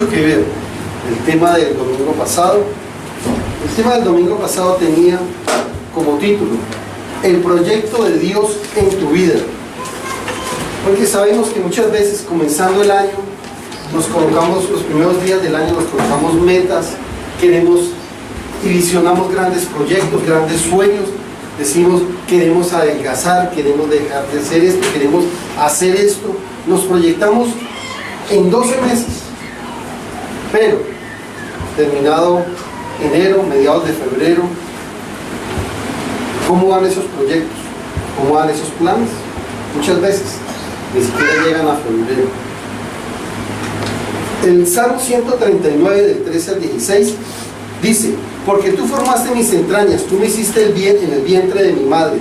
Que ver el tema del domingo pasado. El tema del domingo pasado tenía como título el proyecto de Dios en tu vida, porque sabemos que muchas veces comenzando el año nos colocamos, los primeros días del año nos colocamos metas, queremos y visionamos grandes proyectos, grandes sueños, decimos queremos adelgazar, queremos dejar de hacer esto, queremos hacer esto, nos proyectamos en 12 meses. Pero, terminado enero, mediados de febrero, ¿cómo van esos proyectos? ¿Cómo van esos planes? Muchas veces ni siquiera llegan a febrero. El Salmo 139, del 13 al 16, dice: porque tú formaste mis entrañas, tú me hiciste el bien en el vientre de mi madre.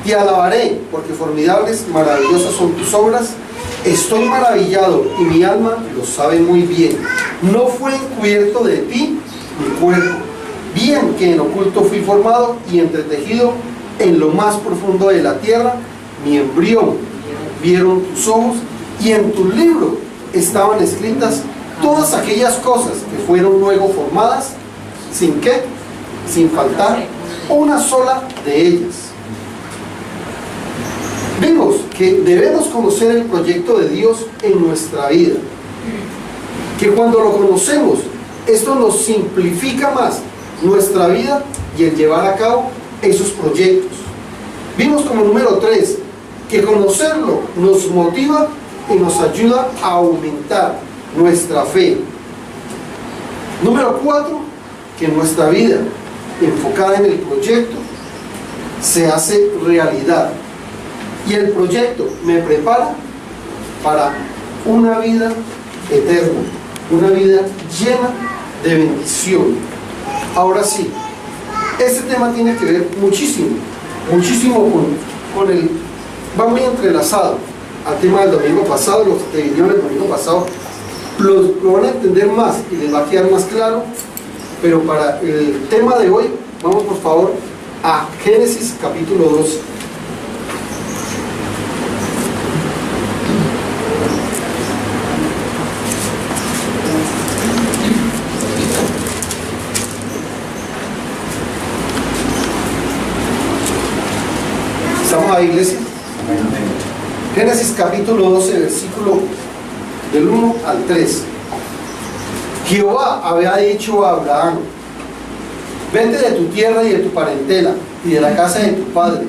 Te alabaré, porque formidables, maravillosas son tus obras. Estoy maravillado y mi alma lo sabe muy bien. No fue encubierto de ti mi cuerpo. Bien que en oculto fui formado y entretejido en lo más profundo de la tierra. Mi embrión vieron tus ojos y en tu libro estaban escritas todas aquellas cosas que fueron luego formadas, sin qué, sin faltar una sola de ellas. Vimos que debemos conocer el proyecto de Dios en nuestra vida, que cuando lo conocemos, esto nos simplifica más nuestra vida y el llevar a cabo esos proyectos. Vimos como número 3, que conocerlo nos motiva y nos ayuda a aumentar nuestra fe. Número 4, que nuestra vida enfocada en el proyecto se hace realidad. Y el proyecto me prepara para una vida eterna, una vida llena de bendición. Ahora sí, este tema tiene que ver muchísimo con el, va muy entrelazado al tema del domingo pasado. Los que vinieron el domingo pasado lo van a entender más y les va a quedar más claro, pero para el tema de hoy, vamos por favor a Génesis capítulo 12. ¿Estamos ahí, iglesia? Génesis capítulo 12, versículo del 1 al 3. Jehová había dicho a Abraham: vete de tu tierra y de tu parentela y de la casa de tu padre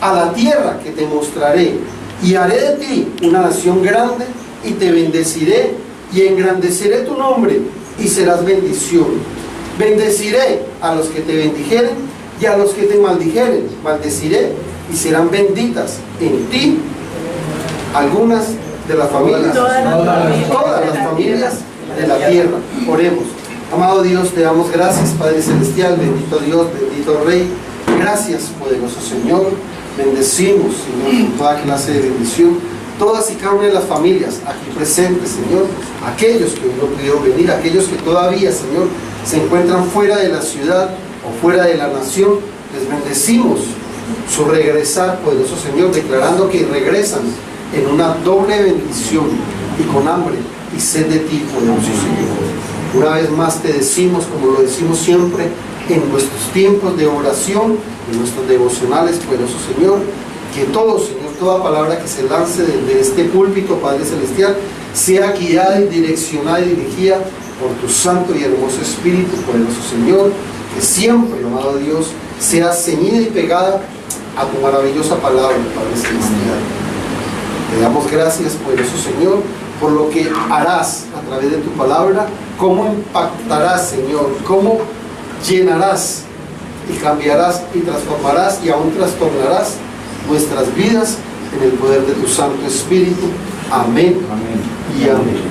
a la tierra que te mostraré, y haré de ti una nación grande, y te bendeciré y engrandeceré tu nombre, y serás bendición. Bendeciré a los que te bendijeren, y a los que te maldijeren maldeciré, y serán benditas en ti algunas de las familias, todas las familias de la tierra. Oremos. Amado Dios, te damos gracias, Padre Celestial, bendito Dios, bendito Rey. Gracias, poderoso Señor. Bendecimos, Señor, con toda clase de bendición todas y cada una de las familias aquí presentes, Señor. Aquellos que hoy no pudieron venir, aquellos que todavía, Señor, se encuentran fuera de la ciudad o fuera de la nación, les bendecimos su regresar, poderoso Señor, declarando que regresan en una doble bendición y con hambre y sed de ti, poderoso Señor. Una vez más te decimos, como lo decimos siempre en nuestros tiempos de oración, en nuestros devocionales, poderoso Señor, que todo, Señor, toda palabra que se lance desde este púlpito, Padre Celestial, sea guiada y direccionada y dirigida por tu santo y hermoso Espíritu, poderoso Señor, que siempre, amado Dios, sea ceñida y pegada a tu maravillosa palabra, Padre Celestial. Te damos gracias, poderoso Señor, por lo que harás a través de tu palabra, cómo impactarás, Señor, cómo llenarás y cambiarás y transformarás y aún trastornarás nuestras vidas en el poder de tu Santo Espíritu. Amén, amén y amén.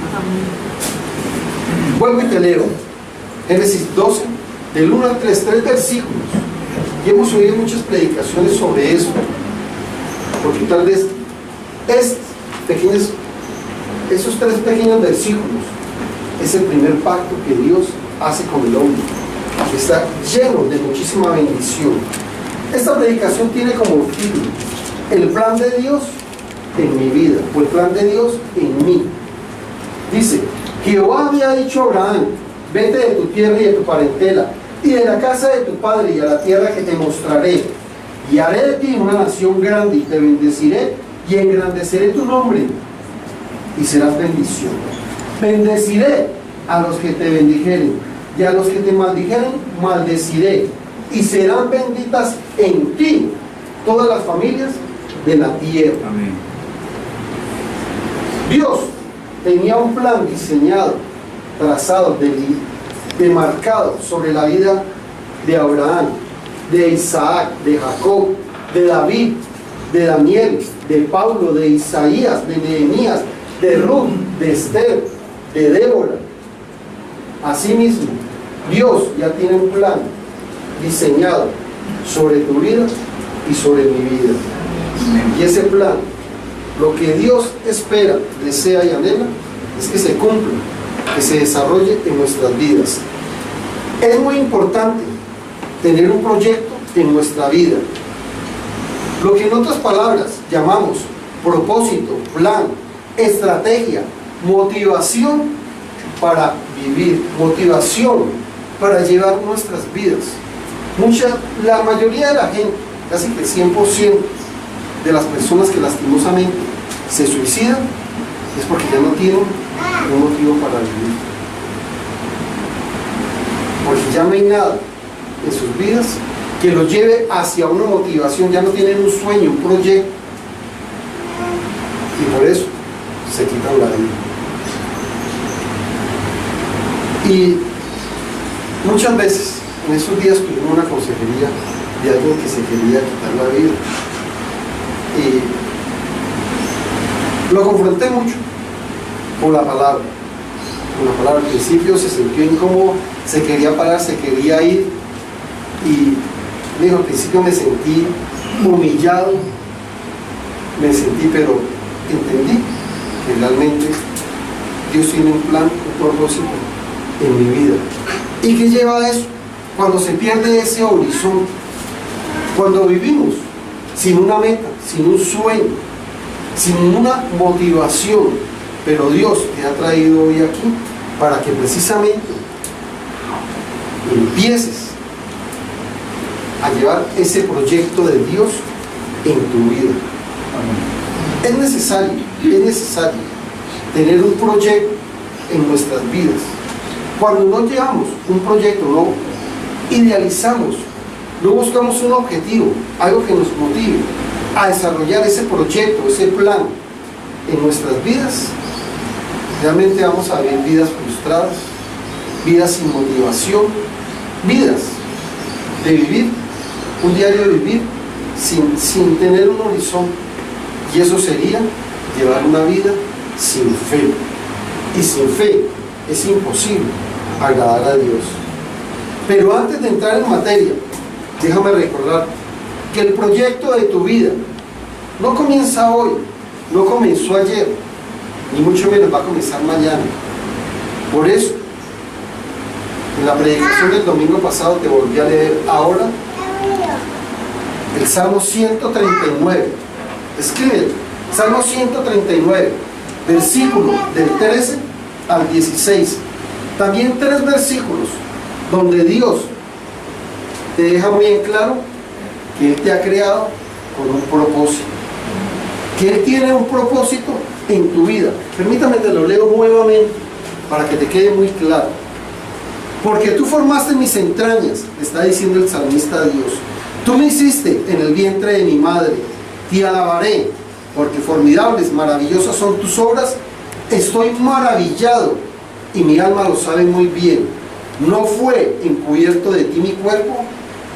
Vuelvo y te leo Génesis 12, del 1 al 3, 3 versículos. Y hemos oído muchas predicaciones sobre eso, porque tal vez esos 3 pequeños versículos es el primer pacto que Dios hace con el hombre, que está lleno de muchísima bendición. Esta predicación tiene como título el plan de Dios en mi vida, o el plan de Dios en mí. Dice: Jehová había dicho a Abraham: vete de tu tierra y de tu parentela, y de la casa de tu padre, y a la tierra que te mostraré, y haré de ti una nación grande, y te bendeciré, y engrandeceré tu nombre, y serás bendición. Bendeciré a los que te bendijeren, y a los que te maldijeren, maldeciré, y serán benditas en ti todas las familias de la tierra. Amén. Dios tenía un plan diseñado, trazado, demarcado sobre la vida de Abraham, de Isaac, de Jacob, de David, de Daniel, de Pablo, de Isaías, de Nehemías, de Ruth, de Esther, de Débora. Asimismo, Dios ya tiene un plan diseñado sobre tu vida y sobre mi vida. Y ese plan, lo que Dios espera, desea y anhela, es que se cumpla, que se desarrolle en nuestras vidas. Es muy importante tener un proyecto en nuestra vida. Lo que en otras palabras llamamos propósito, plan, estrategia, motivación para vivir, motivación para llevar nuestras vidas. La mayoría de la gente, casi que el 100% de las personas que lastimosamente se suicidan, es porque ya no tienen un motivo para vivir. Porque ya no hay nada en sus vidas que los lleve hacia una motivación, ya no tienen un sueño, un proyecto, y por eso se quitan la vida. Y muchas veces en esos días tuvimos una consejería de alguien que se quería quitar la vida, y lo confronté mucho con la palabra. Al principio se sintió incómodo, se quería parar, se quería ir, y digo, al principio me sentí humillado, pero entendí que realmente Dios tiene un plan, un propósito en mi vida. ¿Y qué lleva a eso? Cuando se pierde ese horizonte, cuando vivimos sin una meta, sin un sueño, sin una motivación, pero Dios te ha traído hoy aquí para que precisamente empieces a llevar ese proyecto de Dios en tu vida. Es necesario tener un proyecto en nuestras vidas. Cuando no llevamos un proyecto, no idealizamos, no buscamos un objetivo, algo que nos motive a desarrollar ese proyecto, ese plan en nuestras vidas, realmente vamos a vivir vidas frustradas, vidas sin motivación, vidas de vivir un diario de vivir sin tener un horizonte, y eso sería llevar una vida sin fe, y sin fe es imposible agradar a Dios. Pero antes de entrar en materia, déjame recordar que el proyecto de tu vida no comienza hoy, no comenzó ayer, ni mucho menos va a comenzar mañana. Por eso, en la predicación del domingo pasado te volví a leer ahora el Salmo 139. Escribe, Salmo 139, versículo del 13 al 16. También 3 versículos donde Dios te deja muy en claro que Él te ha creado con un propósito, que Él tiene un propósito en tu vida. Permítame, te lo leo nuevamente para que te quede muy claro. Porque tú formaste mis entrañas, está diciendo el salmista a Dios. Tú me hiciste en el vientre de mi madre. Te alabaré, porque formidables, maravillosas son tus obras. Estoy maravillado, y mi alma lo sabe muy bien. No fue encubierto de ti mi cuerpo,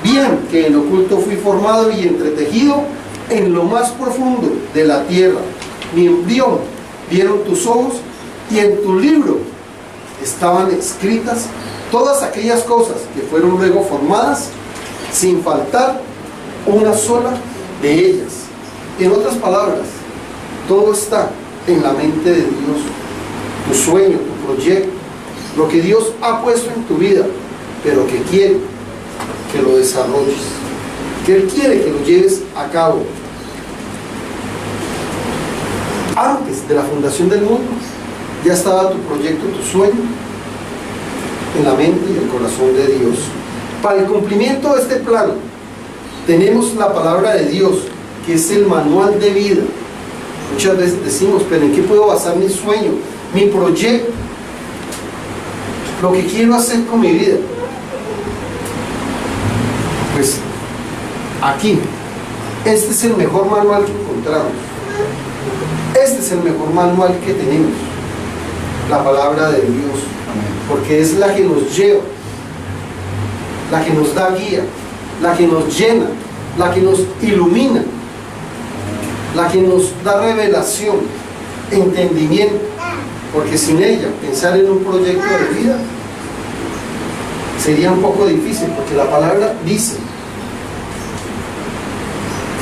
bien que en oculto fui formado y entretejido en lo más profundo de la tierra. Mi embrión vieron tus ojos, y en tu libro estaban escritas todas aquellas cosas que fueron luego formadas, sin faltar una sola de ellas. En otras palabras, todo está en la mente de Dios. Tu sueño, tu proyecto, lo que Dios ha puesto en tu vida, pero que quiere que lo desarrolles, que Él quiere que lo lleves a cabo. Antes de la fundación del mundo, Ya estaba tu proyecto, tu sueño en la mente y el corazón de Dios. Para el cumplimiento de este plan tenemos la palabra de Dios, que es el manual de vida. Muchas veces decimos, pero ¿en qué puedo basar mi sueño, mi proyecto, lo que quiero hacer con mi vida? Pues aquí, este es el mejor manual que encontramos. Este es el mejor manual que tenemos, la palabra de Dios, porque es la que nos lleva, la que nos da guía, la que nos llena, la que nos ilumina, la que nos da revelación, entendimiento, porque sin ella pensar en un proyecto de vida sería un poco difícil, porque la palabra dice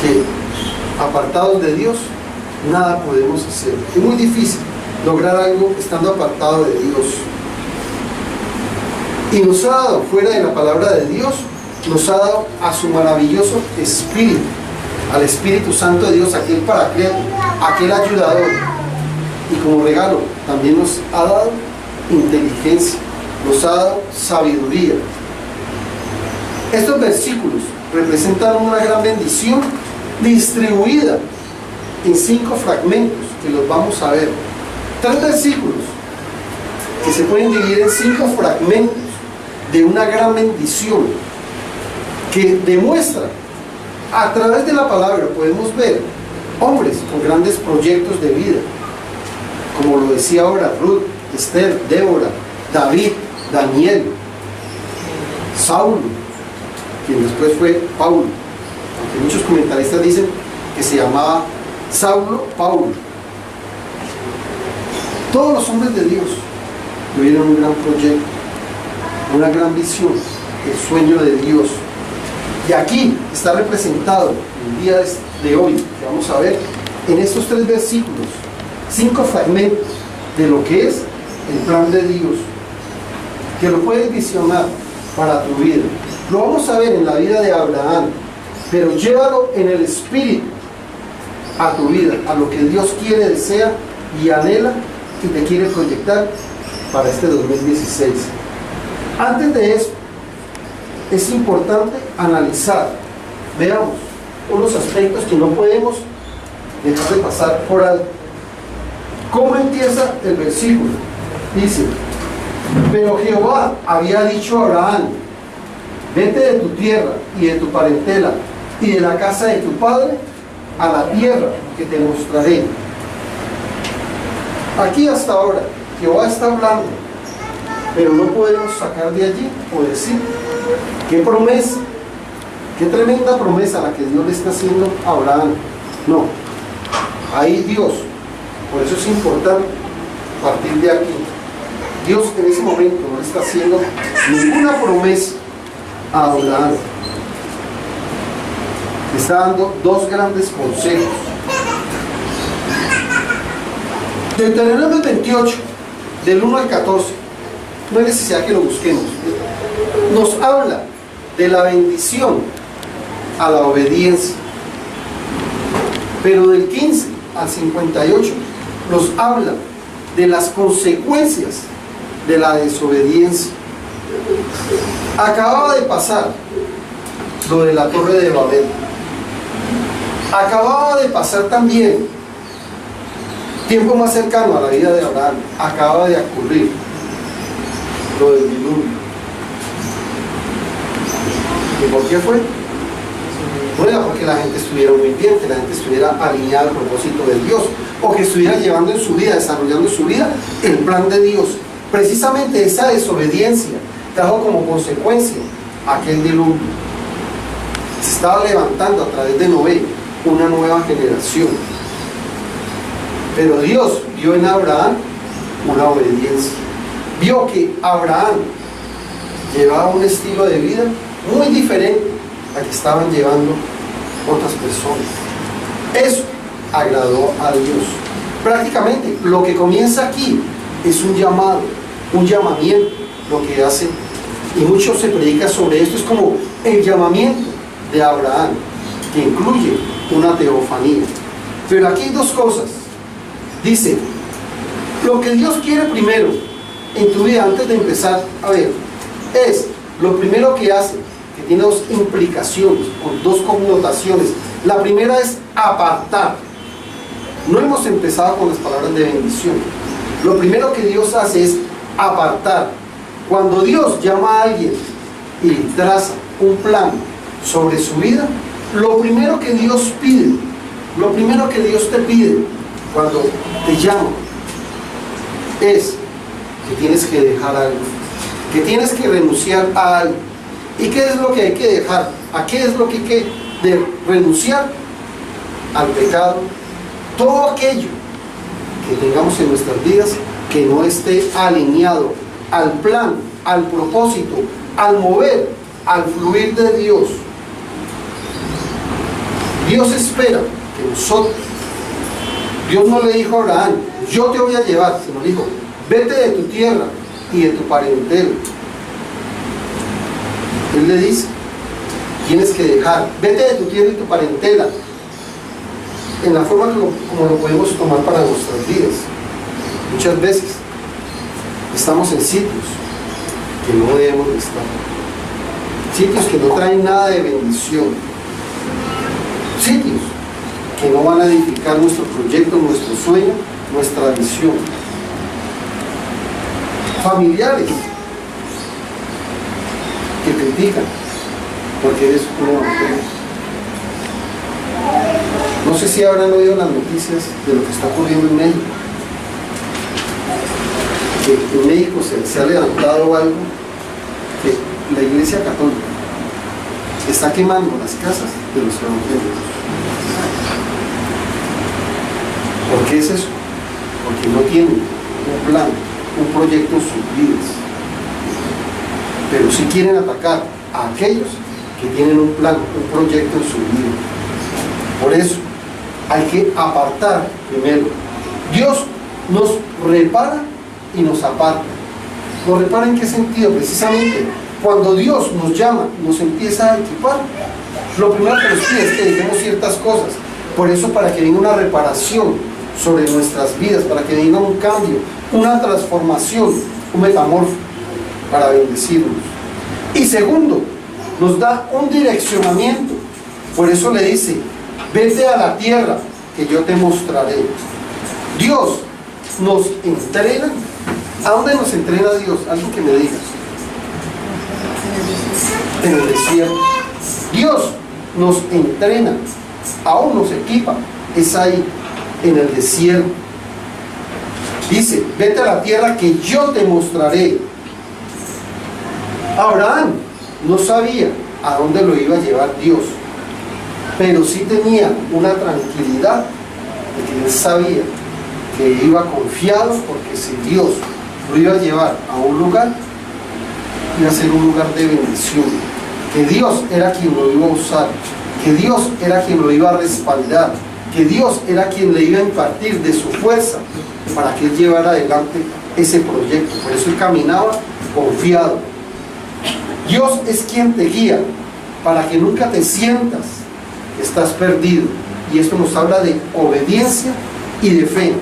que apartados de Dios nada podemos hacer. Es muy difícil lograr algo estando apartado de Dios. Y nos ha dado, fuera de la palabra de Dios, nos ha dado a su maravilloso Espíritu, al Espíritu Santo de Dios, aquel paracleto, aquel ayudador. Y como regalo también nos ha dado inteligencia, nos ha dado sabiduría. Estos versículos representan una gran bendición distribuida en 5 fragmentos que los vamos a ver. 3 versículos que se pueden dividir en 5 fragmentos de una gran bendición que demuestra, a través de la palabra podemos ver hombres con grandes proyectos de vida, como lo decía ahora Ruth, Esther, Débora, David, Daniel, Saulo, quien después fue Paulo, aunque muchos comentaristas dicen que se llamaba Saulo Paulo. Todos los hombres de Dios tuvieron un gran proyecto, una gran visión, el sueño de Dios. Y aquí está representado el día de hoy, que vamos a ver en estos 3 versículos, 5 fragmentos de lo que es el plan de Dios, que lo puedes visionar para tu vida. Lo vamos a ver en la vida de Abraham, pero llévalo en el espíritu a tu vida, a lo que Dios quiere, desea y anhela y te quiere proyectar para este 2016. Antes de eso, es importante analizar, veamos unos aspectos que no podemos dejar de pasar por alto. ¿Cómo empieza el versículo? Dice: pero Jehová había dicho a Abraham, vete de tu tierra y de tu parentela y de la casa de tu padre a la tierra que te mostraré. Aquí hasta ahora Jehová está hablando, pero no podemos sacar de allí o decir qué promesa, qué tremenda promesa la que Dios le está haciendo a Abraham. No, ahí Dios, por eso es importante partir de aquí. Dios en ese momento no le está haciendo ninguna promesa a Abraham. Le está dando 2 grandes consejos. Deuteronomio 28, del 1 al 14, no hay necesidad que lo busquemos, nos habla de la bendición a la obediencia, pero del 15 al 58 nos habla de las consecuencias de la desobediencia. Acababa de pasar lo de la Torre de Babel, acababa de pasar también, tiempo más cercano a la vida de Abraham, acaba de ocurrir lo del diluvio. ¿Y por qué fue? No era porque la gente estuviera muy bien, que la gente estuviera alineada al propósito de Dios, o que estuviera llevando en su vida, desarrollando en su vida el plan de Dios. Precisamente esa desobediencia trajo como consecuencia aquel diluvio. Se estaba levantando a través de Noé una nueva generación. Pero Dios vio en Abraham una obediencia. Vio que Abraham llevaba un estilo de vida muy diferente al que estaban llevando otras personas. Eso agradó a Dios. Prácticamente lo que comienza aquí es un llamado, un llamamiento, lo que hace, y mucho se predica sobre esto, es como el llamamiento de Abraham, que incluye una teofanía. Pero aquí hay 2 cosas. Dice Lo que Dios quiere primero en tu vida, antes de empezar a ver, es lo primero que hace, que tiene dos implicaciones, con dos connotaciones. La primera es apartar. No hemos empezado con las palabras de bendición. Lo primero que Dios hace es apartar. Cuando Dios llama a alguien y traza un plan sobre su vida, lo primero que Dios pide, lo primero que Dios te pide cuando te llama es que tienes que dejar algo, que tienes que renunciar a algo. ¿Y qué es lo que hay que dejar? ¿A qué es lo que hay que renunciar? Al pecado. Todo aquello que tengamos en nuestras vidas que no esté alineado al plan, al propósito, al mover, al fluir de Dios. Dios espera que nosotros, Dios no le dijo a Abraham, yo te voy a llevar, sino le dijo, vete de tu tierra y de tu parentela. Él le dice, tienes que dejar, vete de tu tierra y tu parentela, en la forma como lo podemos tomar para nuestras vidas. Muchas veces estamos en sitios que no debemos de estar, sitios que no traen nada de bendición, sitios que no van a edificar nuestro proyecto, nuestro sueño, nuestra visión. Familiares que critican porque eres una mujer. No sé si habrán oído las noticias de lo que está ocurriendo en México, que en México se ha levantado algo, que la Iglesia Católica está quemando las casas de los evangélicos. ¿Por qué es eso? Porque no tienen un plan, un proyecto en sus vidas, pero sí quieren atacar a aquellos que tienen un plan, un proyecto en su vida. Por eso hay que apartar primero. Dios nos repara y nos aparta. ¿Nos repara en qué sentido? Precisamente cuando Dios nos llama, nos empieza a equipar, lo primero que nos pide es que dejemos ciertas cosas. Por eso, para que venga una reparación sobre nuestras vidas, para que venga un cambio, una transformación, un metamorfo, para bendecirnos. Y segundo, nos da un direccionamiento. Por eso le dice, vete a la tierra que yo te mostraré. Dios nos entrena. ¿A dónde nos entrena Dios? Alguien que me diga. En el desierto. Dios nos entrena, aún nos equipa, es ahí, en el desierto. Dice, vete a la tierra que yo te mostraré. Abraham no sabía a dónde lo iba a llevar Dios, pero sí tenía una tranquilidad de que él sabía que iba confiado, porque si Dios lo iba a llevar a un lugar, iba a ser un lugar de bendición, que Dios era quien lo iba a usar, que Dios era quien lo iba a respaldar, que Dios era quien le iba a impartir de su fuerza para que él llevara adelante ese proyecto. Por eso él caminaba confiado. Dios es quien te guía para que nunca te sientas que estás perdido. Y esto nos habla de obediencia y de fe.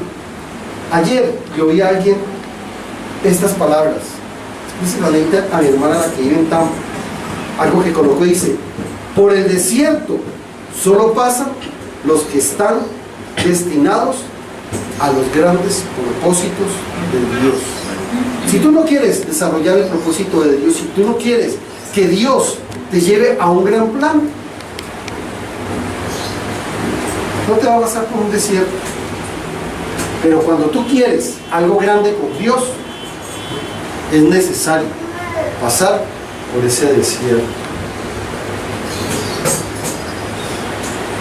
Ayer yo oí a alguien estas palabras. Dice la letra a mi hermana, la que vive en Tampa, algo que colocó, dice: por el desierto solo pasan los que están destinados a los grandes propósitos de Dios. Si tú no quieres desarrollar el propósito de Dios, si tú no quieres que Dios te lleve a un gran plan, no te va a pasar por un desierto. Pero cuando tú quieres algo grande con Dios, es necesario pasar por ese desierto.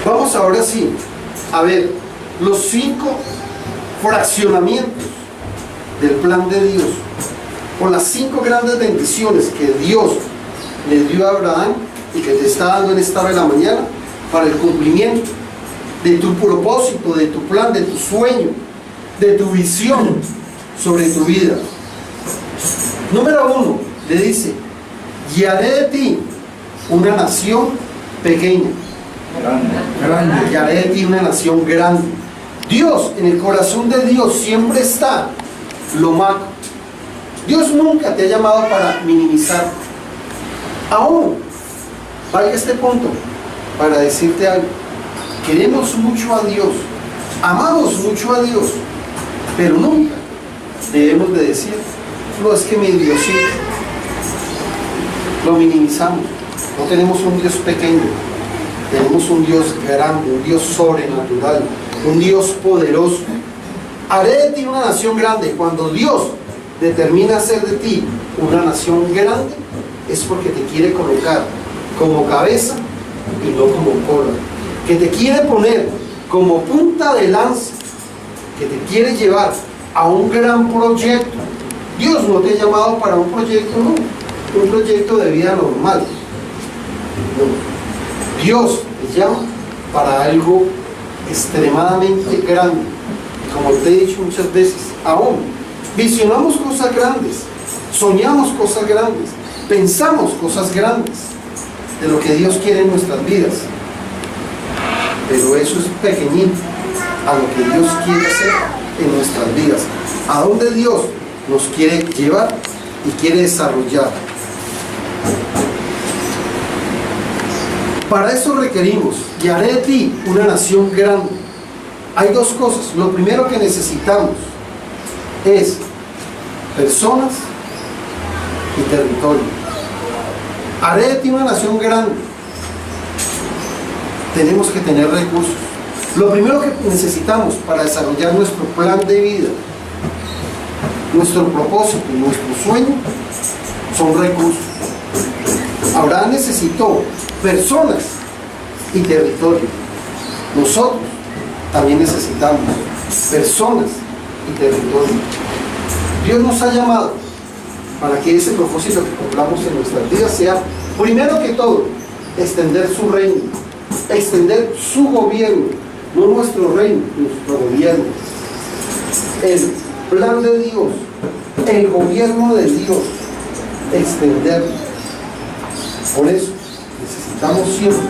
Vamos ahora sí a ver los 5 fraccionamientos del plan de Dios, o las 5 grandes bendiciones que Dios le dio a Abraham y que te está dando en esta hora de la mañana para el cumplimiento de tu propósito, de tu plan, de tu sueño, de tu visión sobre tu vida. Número 1, le dice: y haré de ti una nación pequeña. Grande. Y haré de ti una nación grande. Dios, en el corazón de Dios siempre está lo macro. Dios nunca te ha llamado para minimizar. Aún, valga este punto, para decirte algo. Queremos mucho a Dios, amamos mucho a Dios, pero nunca debemos de decir, no, es que mi Diosito, lo minimizamos. No tenemos un Dios pequeño, tenemos un Dios grande, un Dios sobrenatural, un Dios poderoso. Haré de ti una nación grande. Cuando Dios determina hacer de ti una nación grande, es porque te quiere colocar como cabeza y no como cola, que te quiere poner como punta de lanza, que te quiere llevar a un gran proyecto. Dios no te ha llamado para un proyecto, no, un proyecto de vida normal. No. Dios te llama para algo extremadamente grande. Como te he dicho muchas veces, aún visionamos cosas grandes, soñamos cosas grandes, pensamos cosas grandes de lo que Dios quiere en nuestras vidas, pero eso es pequeñito a lo que Dios quiere hacer en nuestras vidas, a donde Dios nos quiere llevar y quiere desarrollar. Para eso requerimos, y haré de ti una nación grande. Hay dos cosas. Lo primero que necesitamos es personas y territorio. Haré de ti una nación grande. Tenemos que tener recursos. Lo primero que necesitamos para desarrollar nuestro plan de vida, nuestro propósito y nuestro sueño, son recursos. Abraham necesitó personas y territorio. Nosotros también necesitamos personas y territorio. Dios nos ha llamado para que ese propósito que cumplamos en nuestras vidas sea, primero que todo, extender su reino, extender su gobierno, no nuestro reino, nuestro gobierno. El plan de Dios, el gobierno de Dios, extenderlo. Por eso necesitamos siempre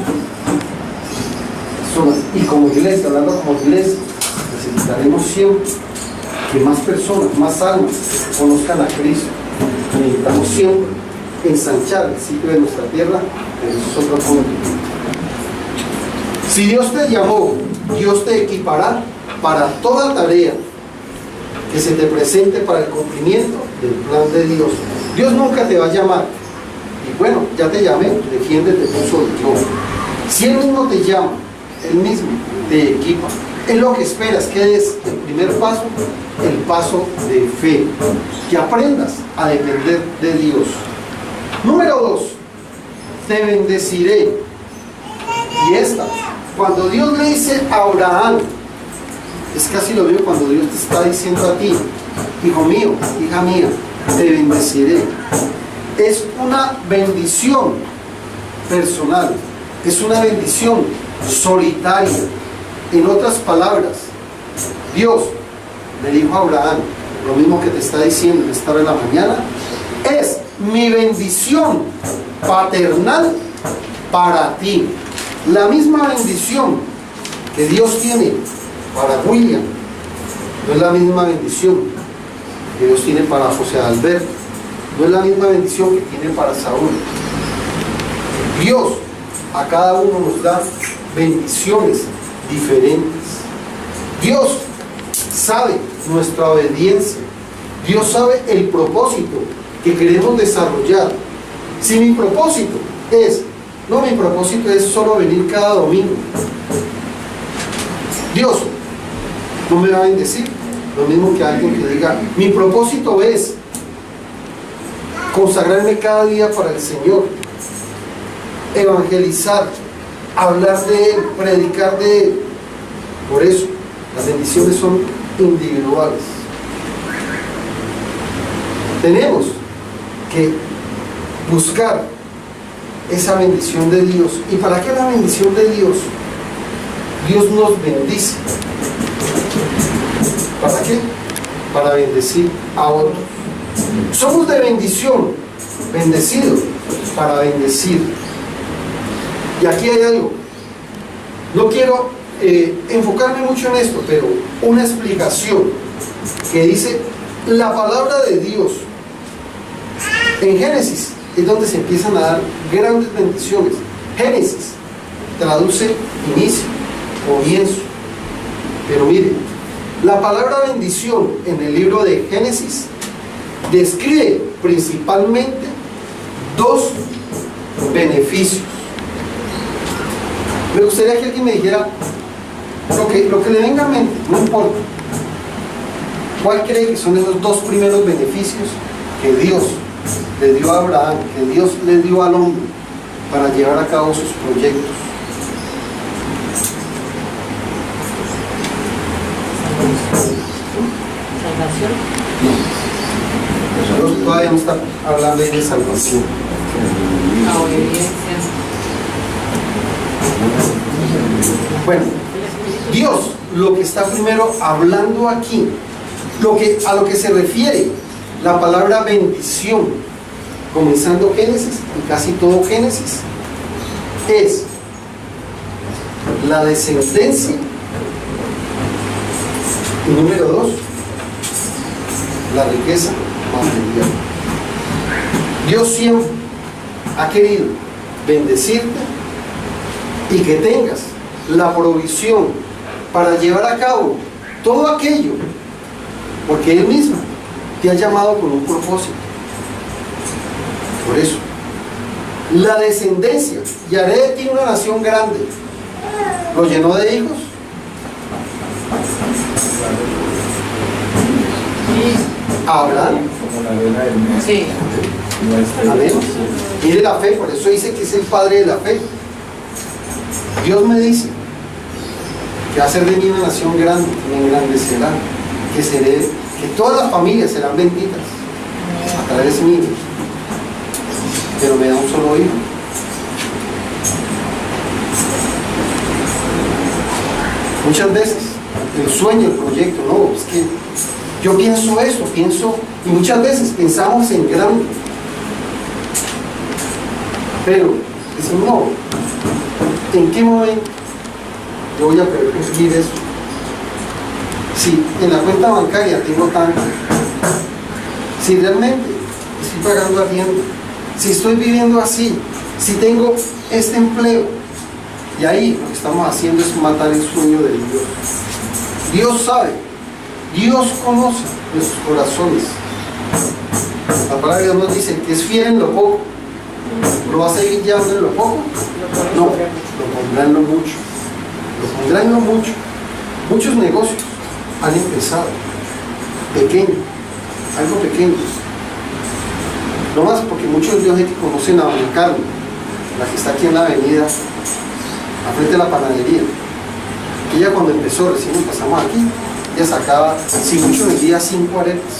personas, y como iglesia, hablando como iglesia, necesitaremos siempre que más personas, más almas conozcan a Cristo. Necesitamos siempre ensanchar el sitio de nuestra tierra, pero eso es otro punto. Si Dios te llamó, Dios te equipará para toda tarea que se te presente para el cumplimiento del plan de Dios. Dios nunca te va a llamar y bueno, ya te llamé, defiéndete tú solo. No. Si Él mismo te llama, Él mismo te equipa. Es lo que esperas, que es el primer paso, el paso de fe, que aprendas a depender de Dios. Número 2, te bendeciré. Y esta, cuando Dios le dice a Abraham, es casi lo mismo cuando Dios te está diciendo a ti, hijo mío, hija mía, te bendeciré. Es una bendición personal, es una bendición solitaria. En otras palabras, Dios le dijo a Abraham, lo mismo que te está diciendo en esta hora de la mañana, es mi bendición paternal para ti. La misma bendición que Dios tiene para William, no es la misma bendición que Dios tiene para José Alberto, no es la misma bendición que tiene para Saúl. Dios a cada uno nos da bendiciones diferentes. Dios sabe nuestra obediencia, Dios sabe el propósito que queremos desarrollar. Si mi propósito es, no, mi propósito es solo venir cada domingo, Dios no me va a bendecir. Lo mismo que alguien que diga, mi propósito es consagrarme cada día para el Señor, evangelizar, hablar de Él, predicar de Él. Por eso las bendiciones son individuales. Tenemos que buscar esa bendición de Dios. ¿Y para qué la bendición de Dios? Dios nos bendice. ¿Para qué? Para bendecir a otros. Somos de bendición, bendecidos para bendecir. Y aquí hay algo. No quiero enfocarme mucho en esto, pero una explicación que dice La palabra de Dios en Génesis es donde se empiezan a dar grandes bendiciones. Génesis traduce inicio, comienzo. Pero mire, la palabra bendición en el libro de Génesis describe principalmente dos beneficios. Me gustaría que alguien me dijera lo que le venga a mente, no importa. ¿Cuál cree que son esos dos primeros beneficios que Dios le dio a Abraham, que Dios le dio al hombre para llevar a cabo sus proyectos? ¿Salvación? No. Dios todavía no está hablando de salvación. La obediencia. Bueno, Dios lo que está primero hablando aquí, a lo que se refiere la palabra bendición, comenzando Génesis y casi todo Génesis, es la descendencia. Y número 2, la riqueza material. Dios siempre ha querido bendecirte y que tengas la provisión para llevar a cabo todo aquello, porque Él mismo te ha llamado con un propósito. Por eso, la descendencia, y haré de ti una nación grande, lo llenó de hijos. Abraham. Sí. Amén. Mire la fe, por eso dice que es el padre de la fe. Dios me dice que va a ser de mí una nación grande, me engrandecerá, que todas las familias serán benditas a través mío, pero me da un solo hijo. Muchas veces el sueño, el proyecto, no, es que yo pienso eso, y muchas veces pensamos en grande, pero decimos, no, ¿en qué momento yo voy a permitir eso? Si en la cuenta bancaria tengo tanto, si realmente estoy pagando arriendo, si estoy viviendo así, si tengo este empleo, y ahí lo que estamos haciendo es matar el sueño de Dios. Dios sabe, Dios conoce nuestros corazones. La palabra de Dios nos dice que es fiel en lo poco. ¿Lo va a seguir llevando en lo poco? No, lo pondrá en lo mucho. Lo pondrá en lo mucho. Muchos negocios han empezado pequeño, algo pequeño. No más porque muchos de ustedes que conocen a Doña Carmen, la que está aquí en la avenida, al frente de la panadería. Ella cuando empezó, recién empezamos aquí, ella sacaba, si mucho vendía 5 arepas.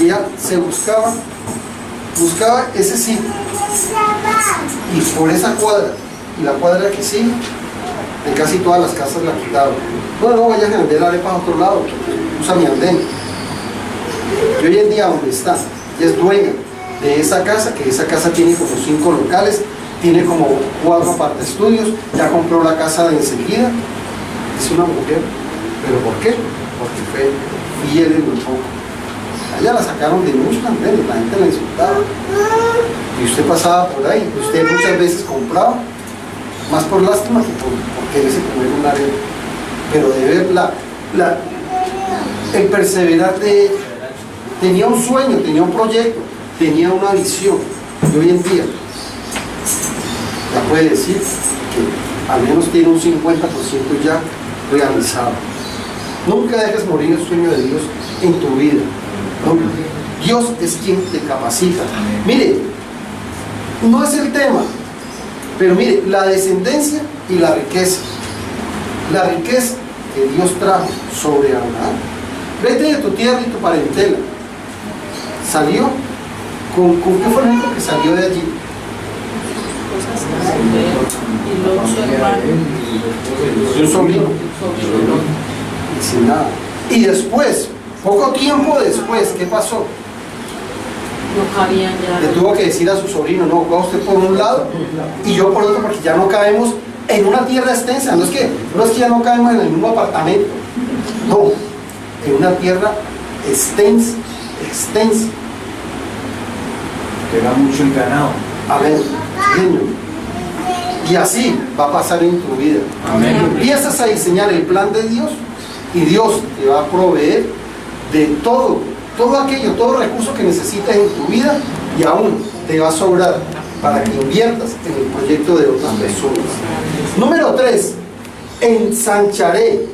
Y ella se buscaba ese sitio. Y por esa cuadra, y la cuadra que sigue, en casi todas las casas la quitaron. No vayas a vender arepas a otro lado, usa mi andén. Y hoy en día donde está, ella es dueña de esa casa, que esa casa tiene como 5 locales, tiene como 4 aparte estudios, ya compró la casa de enseguida. Es una mujer, ¿pero por qué? Porque fue fiel en lo poco. A ella la sacaron de muchos andenes, la gente la insultaba. Y usted pasaba por ahí, usted muchas veces compraba, más por lástima que por quererse comer un arepa. Pero de ver el perseverar de ella, tenía un sueño, tenía un proyecto, tenía una visión. Y hoy en día ya puede decir que al menos tiene un 50% ya realizado. Nunca dejes morir el sueño de Dios en tu vida. Nunca. Dios es quien te capacita. Mire, no es el tema, pero mire, la descendencia y la riqueza. La riqueza que Dios trajo sobre Abraham. Vete de tu tierra y tu parentela. Salió, ¿con qué fue el único que salió de allí? Y los hermanos. Y un sobrino. Y sin nada. Y después, poco tiempo después, ¿qué pasó? No cabían ya. Le tuvo que decir a su sobrino, no, va usted por un lado y yo por otro, porque ya no cabemos en una tierra extensa. No es que ya no cabemos en el mismo apartamento. No, en una tierra extensa, extensa. Que era mucho el ganado. Amén. Señor. Y así va a pasar en tu vida. Amén. Empiezas a diseñar el plan de Dios y Dios te va a proveer de todo aquello, todo recurso que necesitas en tu vida, y aún te va a sobrar para que inviertas en el proyecto de otras personas. Número 3, ensancharé.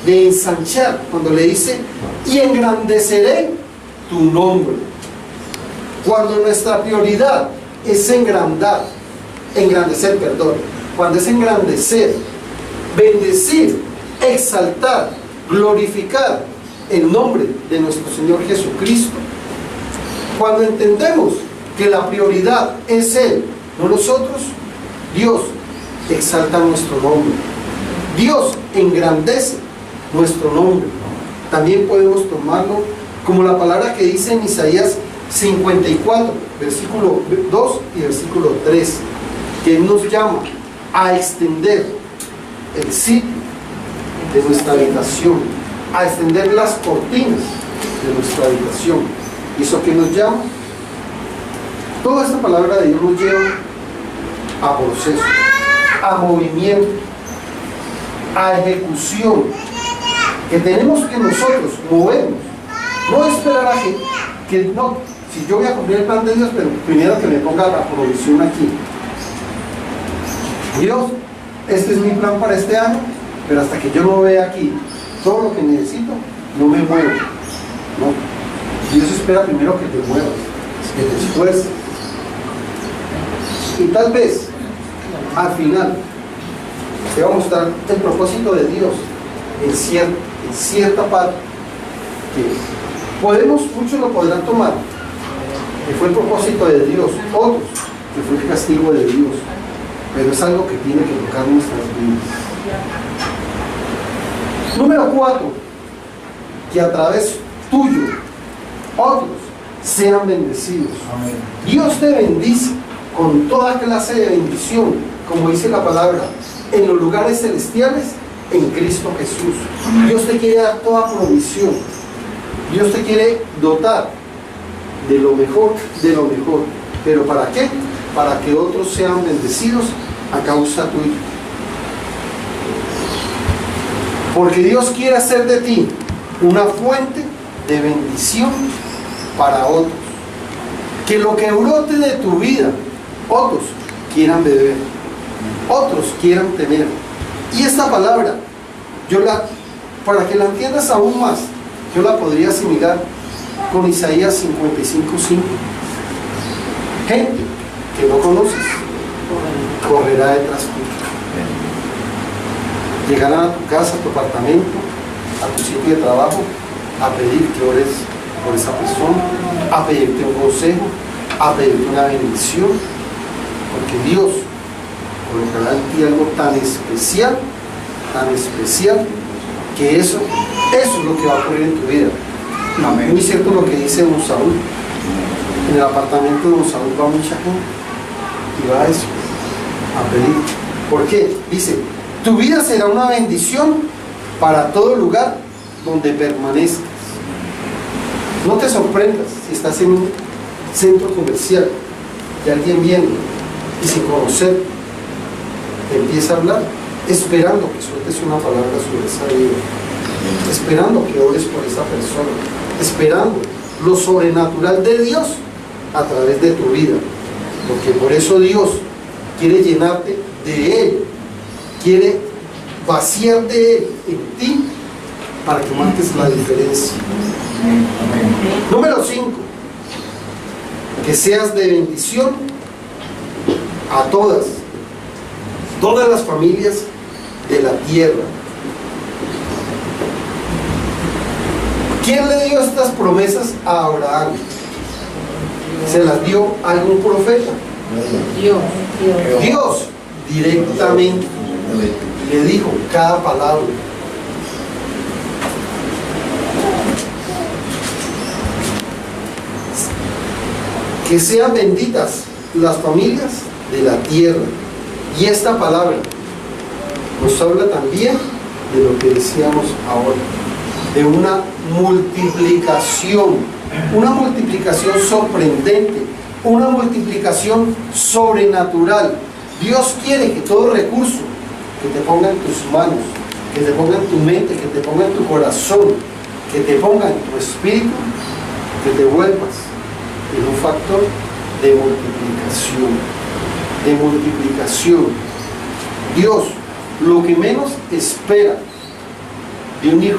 De ensanchar, cuando le dice, y engrandeceré tu nombre. Cuando nuestra prioridad es engrandecer, cuando es engrandecer, bendecir, exaltar, glorificar el nombre de nuestro Señor Jesucristo, cuando entendemos que la prioridad es Él, no nosotros, Dios exalta nuestro nombre, Dios engrandece nuestro nombre. También podemos tomarlo como la palabra que dice en Isaías 54, versículo 2 y versículo 3, que nos llama a extender el sitio de nuestra habitación, a extender las cortinas de nuestra habitación. ¿Y eso qué nos llama? Toda esta palabra de Dios nos lleva a proceso, a movimiento, a ejecución, que tenemos que nosotros movernos, no esperar a que no, si yo voy a cumplir el plan de Dios, pero primero que me ponga la provisión aquí. Dios, este es mi plan para este año, pero hasta que yo no vea aquí todo lo que necesito, no me muevo. No. Dios espera primero que te muevas, que te esfuerces. Y tal vez, al final, te va a mostrar el propósito de Dios en cierta parte, que muchos lo podrán tomar, que fue el propósito de Dios, otros, que fue el castigo de Dios, pero es algo que tiene que tocar nuestras vidas. Número 4, que a través tuyo, otros sean bendecidos. Amén. Dios te bendice con toda clase de bendición, como dice la palabra, en los lugares celestiales, en Cristo Jesús. Dios te quiere dar toda provisión. Dios te quiere dotar de lo mejor, ¿pero para qué? Para que otros sean bendecidos a causa tuya. Porque Dios quiere hacer de ti una fuente de bendición para otros. Que lo que brote de tu vida, otros quieran beber, otros quieran tener. Y esta palabra, para que la entiendas aún más, yo la podría asimilar con Isaías 55:5. Gente que no conoces correrá detrás tuyo. Llegarán a tu casa, a tu apartamento, a tu sitio de trabajo, a pedir que ores por esa persona, a pedirte un consejo, a pedirte una bendición, porque Dios colocará en ti algo tan especial, que eso es lo que va a ocurrir en tu vida. Amén. Muy cierto lo que dice don Saúl. En el apartamento de don Saúl va mucha gente y va a eso, a pedir. ¿Por qué? Dice, tu vida será una bendición para todo lugar donde permanezcas. No te sorprendas si estás en un centro comercial y alguien viene y sin conocer te empieza a hablar, esperando que sueltes una palabra sobre esa vida, esperando que ores por esa persona, esperando lo sobrenatural de Dios a través de tu vida, porque por eso Dios quiere llenarte de Él, quiere vaciar de Él en ti para que marques la diferencia. Número 5, que seas de bendición a todas las familias de la tierra. ¿Quién le dio estas promesas a Abraham? ¿Se las dio algún profeta? Dios directamente le dijo cada palabra. Que sean benditas las familias de la tierra. Y esta palabra nos habla también de lo que decíamos ahora. de una multiplicación sorprendente, una multiplicación sobrenatural. Dios quiere que todo recurso que te ponga en tus manos, que te ponga en tu mente, que te ponga en tu corazón, que te ponga en tu espíritu, que te vuelvas en un factor de multiplicación. Dios lo que menos espera de un hijo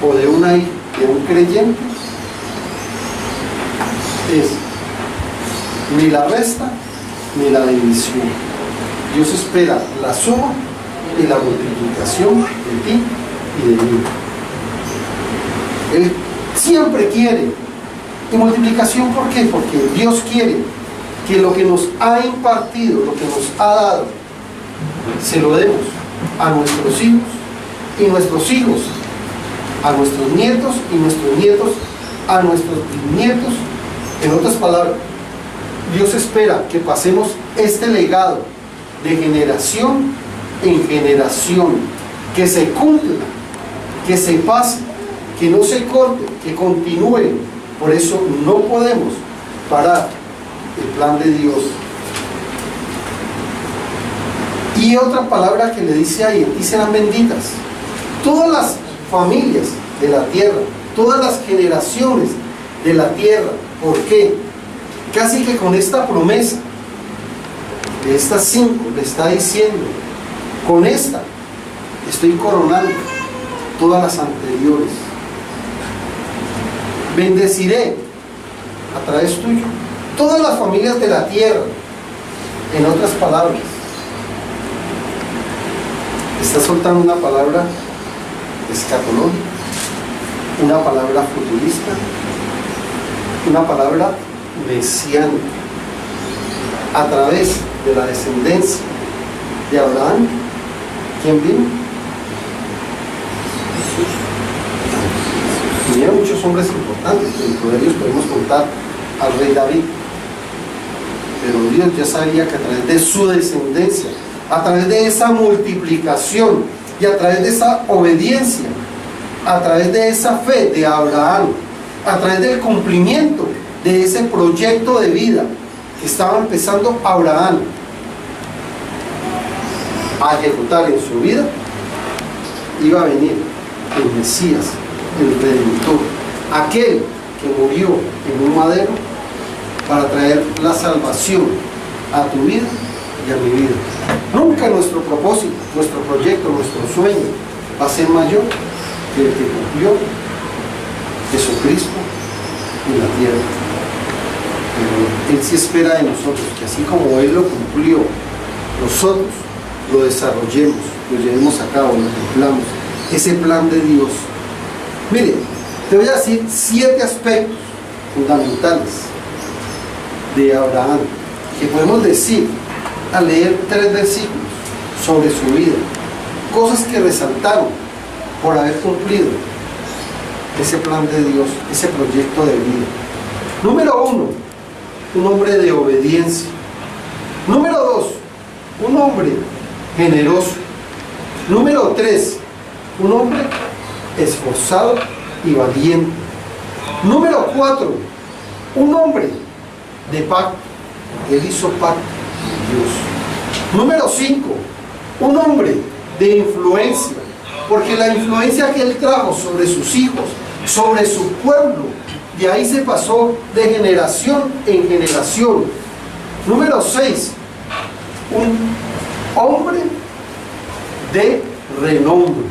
o de una hija, de un creyente, es ni la resta ni la división. Dios espera la suma y la multiplicación de ti y de mí. Él siempre quiere. ¿Y multiplicación por qué? Porque Dios quiere que lo que nos ha impartido, lo que nos ha dado, se lo demos a nuestros hijos y nuestros hijos, a nuestros nietos y nuestros nietos, a nuestros bisnietos. En otras palabras, Dios espera que pasemos este legado de generación en generación, que se cumpla, que se pase, que no se corte, que continúe. Por eso no podemos parar el plan de Dios. Y otra palabra que le dice ahí, y serán benditas todas las familias de la tierra, todas las generaciones de la tierra. ¿Por qué? Casi que con esta promesa de estas 5 le está diciendo, con esta estoy coronando todas las anteriores. Bendeciré a través tuyo todas las familias de la tierra. En otras palabras, está soltando una palabra escatológica, una palabra futurista, una palabra mesiánica. A través de la descendencia de Abraham, ¿quién vino? Vinieron muchos hombres importantes. Dentro de ellos podemos contar al rey David. Pero Dios ya sabía que a través de su descendencia, a través de esa multiplicación y a través de esa obediencia, a través de esa fe de Abraham, a través del cumplimiento de ese proyecto de vida que estaba empezando Abraham a ejecutar en su vida, iba a venir el Mesías, el Redentor, aquel que murió en un madero para traer la salvación a tu vida y a mi vida. Nunca nuestro propósito, nuestro proyecto, nuestro sueño va a ser mayor que el que cumplió Jesucristo en la tierra. Pero Él sí espera de nosotros que así como Él lo cumplió, nosotros lo desarrollemos, lo llevemos a cabo, lo cumplamos. Ese plan de Dios. Mire, te voy a decir 7 aspectos fundamentales de Abraham que podemos decir al leer 3 versículos sobre su vida, cosas que resaltaron por haber cumplido ese plan de Dios, ese proyecto de vida. Número 1, un hombre de obediencia. Número 2, un hombre generoso. Número 3, un hombre esforzado y valiente. Número 4, un hombre de pacto. Él hizo pacto con Dios. Número 5, un hombre de influencia, porque la influencia que él trajo sobre sus hijos, sobre su pueblo, de ahí se pasó de generación en generación. Número 6, un hombre de renombre.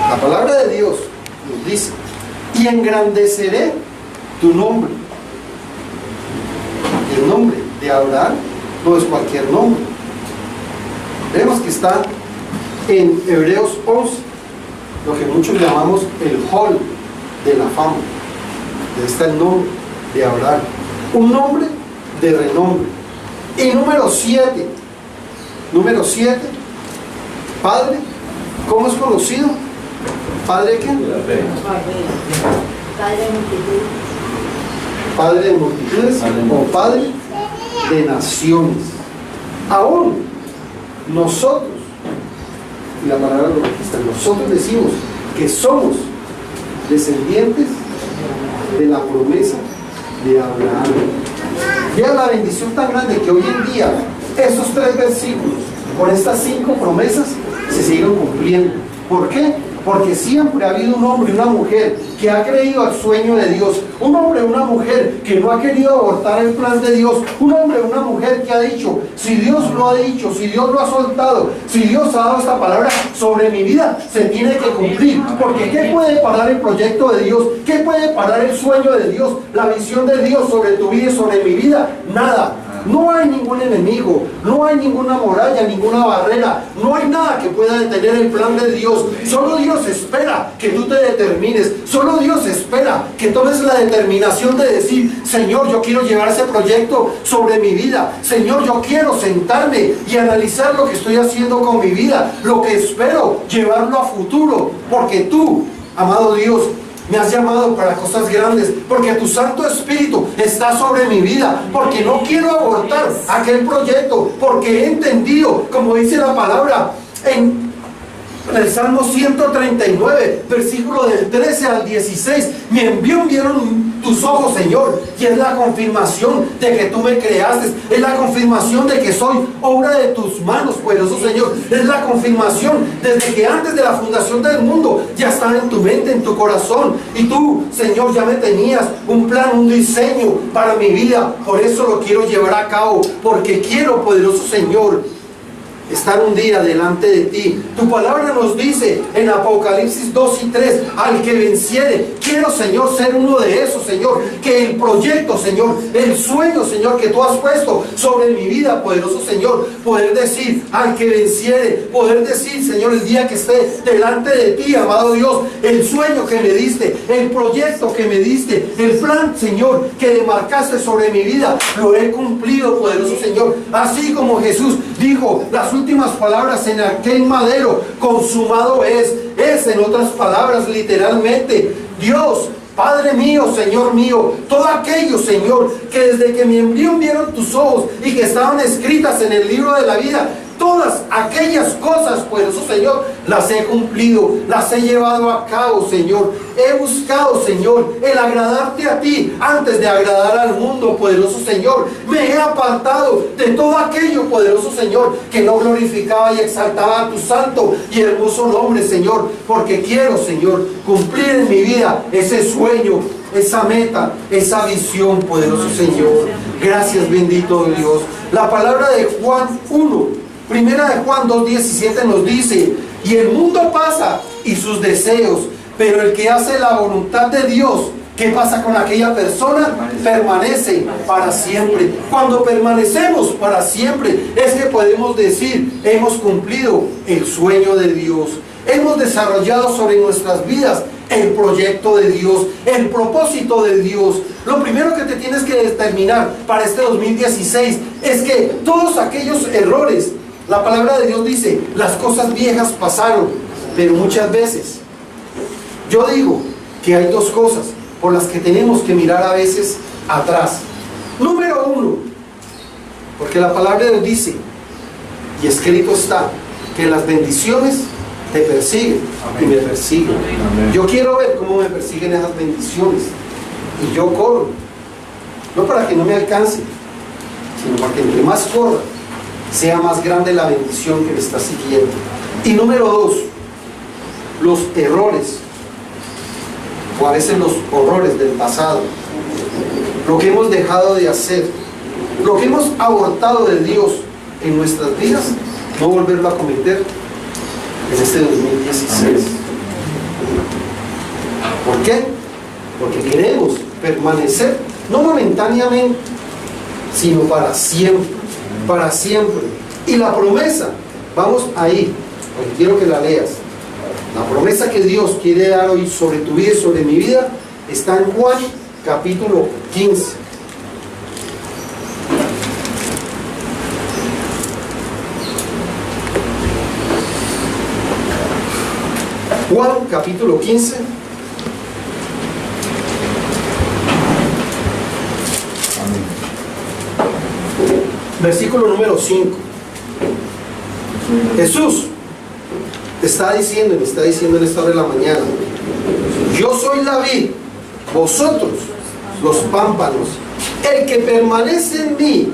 La palabra de Dios nos dice: y engrandeceré tu nombre. El nombre de Abraham no es cualquier nombre. Vemos que está en Hebreos 11, lo que muchos llamamos el hall de la fama. Ahí está el nombre de Abraham, un nombre de renombre. Y número 7, Padre. ¿Cómo es conocido? ¿Padre qué? Padre de multitudes o Padre de naciones. Aún nosotros, y la palabra lo registra, nosotros decimos que somos descendientes de la promesa de Abraham. Vea la bendición tan grande que hoy en día estos 3 versículos con estas 5 promesas se siguen cumpliendo. ¿Por qué? Porque siempre ha habido un hombre y una mujer que ha creído al sueño de Dios, un hombre y una mujer que no ha querido abortar el plan de Dios, un hombre y una mujer que ha dicho, si Dios lo ha dicho, si Dios lo ha soltado, si Dios ha dado esta palabra sobre mi vida, se tiene que cumplir. Porque ¿qué puede parar el proyecto de Dios? ¿Qué puede parar el sueño de Dios? La visión de Dios sobre tu vida y sobre mi vida. Nada. No hay ningún enemigo, no hay ninguna muralla, ninguna barrera, no hay nada que pueda detener el plan de Dios. Solo Dios espera que tú te determines, solo Dios espera que tomes la determinación de decir, Señor, yo quiero llevar ese proyecto sobre mi vida. Señor, yo quiero sentarme y analizar lo que estoy haciendo con mi vida, lo que espero llevarlo a futuro, porque tú, amado Dios, me has llamado para cosas grandes, porque tu Santo Espíritu está sobre mi vida, porque no quiero abortar aquel proyecto, porque he entendido, como dice la palabra en el Salmo 139, versículo del 13 al 16, mi envío vieron tus ojos, Señor, y es la confirmación de que tú me creaste, es la confirmación de que soy obra de tus manos, poderoso Señor, es la confirmación desde que antes de la fundación del mundo ya estaba en tu mente, en tu corazón, y tú, Señor, ya me tenías un plan, un diseño para mi vida. Por eso lo quiero llevar a cabo, porque quiero, poderoso Señor, estar un día delante de ti. Tu palabra nos dice en Apocalipsis 2 y 3, al que venciere. Quiero, Señor, ser uno de esos, Señor, que el proyecto, Señor, el sueño, Señor, que tú has puesto sobre mi vida, poderoso Señor, poder decir, al que venciere, poder decir, Señor, el día que esté delante de ti, amado Dios, el sueño que me diste, el proyecto que me diste, el plan, Señor, que demarcaste sobre mi vida, lo he cumplido, poderoso Señor. Así como Jesús dijo las últimas palabras en aquel madero, consumado es en otras palabras, literalmente, Dios, Padre mío, Señor mío, todo aquello, Señor, que desde que mi embrión vieron tus ojos y que estaban escritas en el libro de la vida, todas aquellas cosas, poderoso Señor, las he cumplido, las he llevado a cabo, Señor. He buscado, Señor, el agradarte a ti antes de agradar al mundo, poderoso Señor. Me he apartado de todo aquello, poderoso Señor, que no glorificaba y exaltaba a tu santo y hermoso nombre, Señor, porque quiero, Señor, cumplir en mi vida ese sueño, esa meta, esa visión, poderoso Señor. Gracias, bendito Dios. La palabra de Juan 1, primera de Juan 2:17 nos dice, y el mundo pasa y sus deseos, pero el que hace la voluntad de Dios, ¿qué pasa con aquella persona? Permanece para siempre. Cuando permanecemos para siempre, es que podemos decir, hemos cumplido el sueño de Dios. Hemos desarrollado sobre nuestras vidas el proyecto de Dios, el propósito de Dios. Lo primero que te tienes que determinar para este 2016 es que todos aquellos errores, la palabra de Dios dice, las cosas viejas pasaron, pero muchas veces yo digo que hay dos cosas por las que tenemos que mirar a veces atrás. Número uno, porque la palabra de Dios dice, y escrito está, que las bendiciones te persiguen. Amén. Y me persiguen. Amén. Yo quiero ver cómo me persiguen esas bendiciones, y yo corro, no para que no me alcance, sino para que entre más corra, sea más grande la bendición que me está siguiendo. Y número dos, los errores, o a veces los horrores del pasado, lo que hemos dejado de hacer, lo que hemos abortado de Dios en nuestras vidas, no volverlo a cometer en este 2016. ¿Por qué? Porque queremos permanecer, no momentáneamente, sino para siempre. Para siempre. Y la promesa, vamos ahí, porque quiero que la leas. La promesa que Dios quiere dar hoy sobre tu vida y sobre mi vida está en Juan capítulo 15. Juan capítulo 15. Versículo número 5. Jesús, está diciendo, me está diciendo en esta hora de la mañana: yo soy la vid, vosotros los pámpanos. El que permanece en mí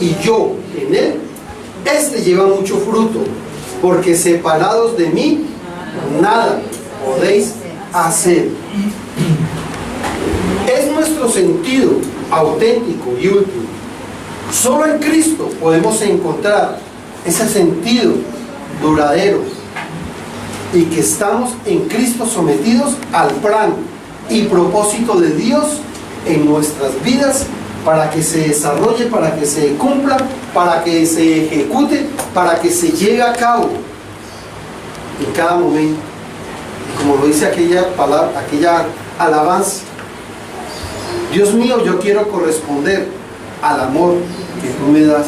y yo en él, este lleva mucho fruto, porque separados de mí nada podéis hacer. Es nuestro sentido auténtico y último. Solo en Cristo podemos encontrar ese sentido duradero, y que estamos en Cristo sometidos al plan y propósito de Dios en nuestras vidas, para que se desarrolle, para que se cumpla, para que se ejecute, para que se lleve a cabo en cada momento. Y como lo dice aquella palabra, aquella alabanza: Dios mío, yo quiero corresponder al amor que tú me das,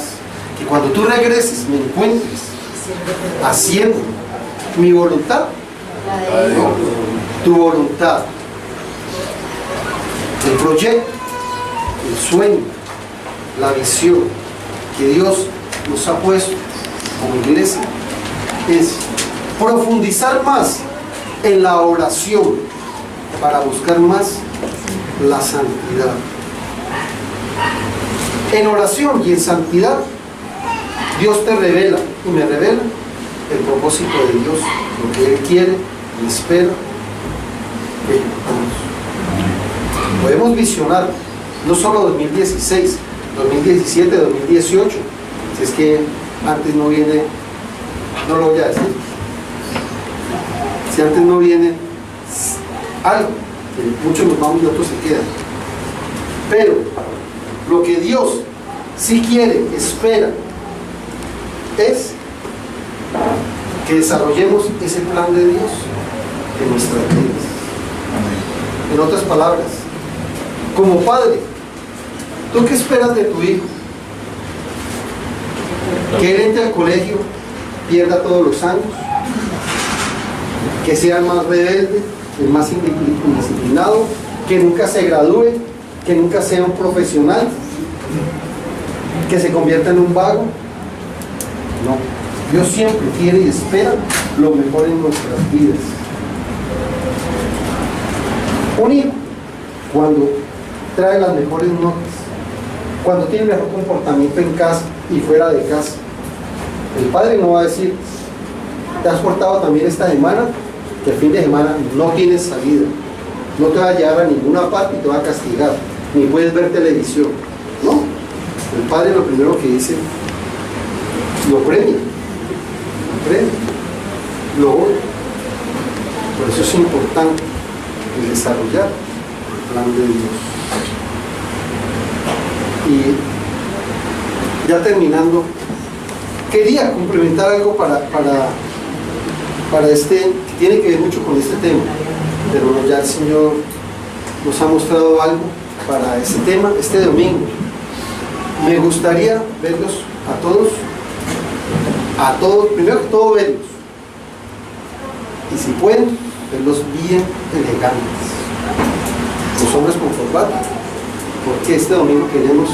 que cuando tú regreses me encuentres haciendo mi voluntad, no, tu voluntad. El proyecto, el sueño, la visión que Dios nos ha puesto como iglesia es profundizar más en la oración para buscar más la santidad. En oración y en santidad, Dios te revela y me revela el propósito de Dios, lo que Él quiere y espera que ejecutemos. Podemos visionar no solo 2016, 2017, 2018, si es que antes no viene, no lo voy a decir, si antes no viene algo, que muchos nos vamos y otros se quedan. Pero lo que Dios sí quiere, espera, es que desarrollemos ese plan de Dios en nuestras vidas. En otras palabras, como padre, ¿tú qué esperas de tu hijo? ¿Que él entre al colegio, pierda todos los años? ¿Que sea el más rebelde, el más indisciplinado? ¿Que nunca se gradúe? ¿Que nunca sea un profesional? ¿Que se convierta en un vago? No. Dios siempre quiere y espera lo mejor en nuestras vidas. Un hijo, cuando trae las mejores notas, cuando tiene el mejor comportamiento en casa y fuera de casa, el padre no va a decir: te has portado también esta semana, que el fin de semana no tienes salida, no te va a llevar a ninguna parte y te va a castigar, ni puedes ver televisión. No, el padre lo primero que dice, lo premia, lo honra. Por eso es importante el desarrollar el plan de Dios. Y ya terminando, quería complementar algo para este, que tiene que ver mucho con este tema, pero ya el Señor nos ha mostrado algo para este tema. Este domingo me gustaría verlos a todos, primero que todo verlos, y si pueden, verlos bien elegantes, los hombres con corbata, porque este domingo queremos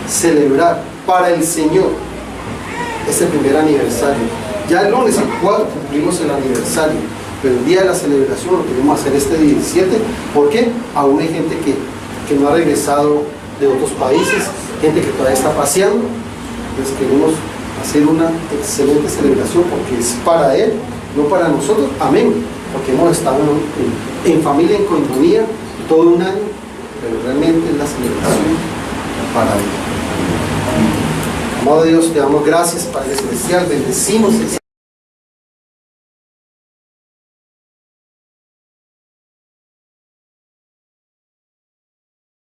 celebrar para el Señor este primer aniversario. Ya el lunes, el 4, cumplimos el aniversario, pero el día de la celebración lo queremos hacer este 17, porque aún hay gente que no ha regresado de otros países, gente que todavía está paseando. Entonces queremos hacer una excelente celebración, porque es para Él, no para nosotros. Amén, porque hemos estado en familia, en coinonía todo un año, pero realmente es la celebración para Él. Amado Dios, te damos gracias, Padre Celestial, bendecimos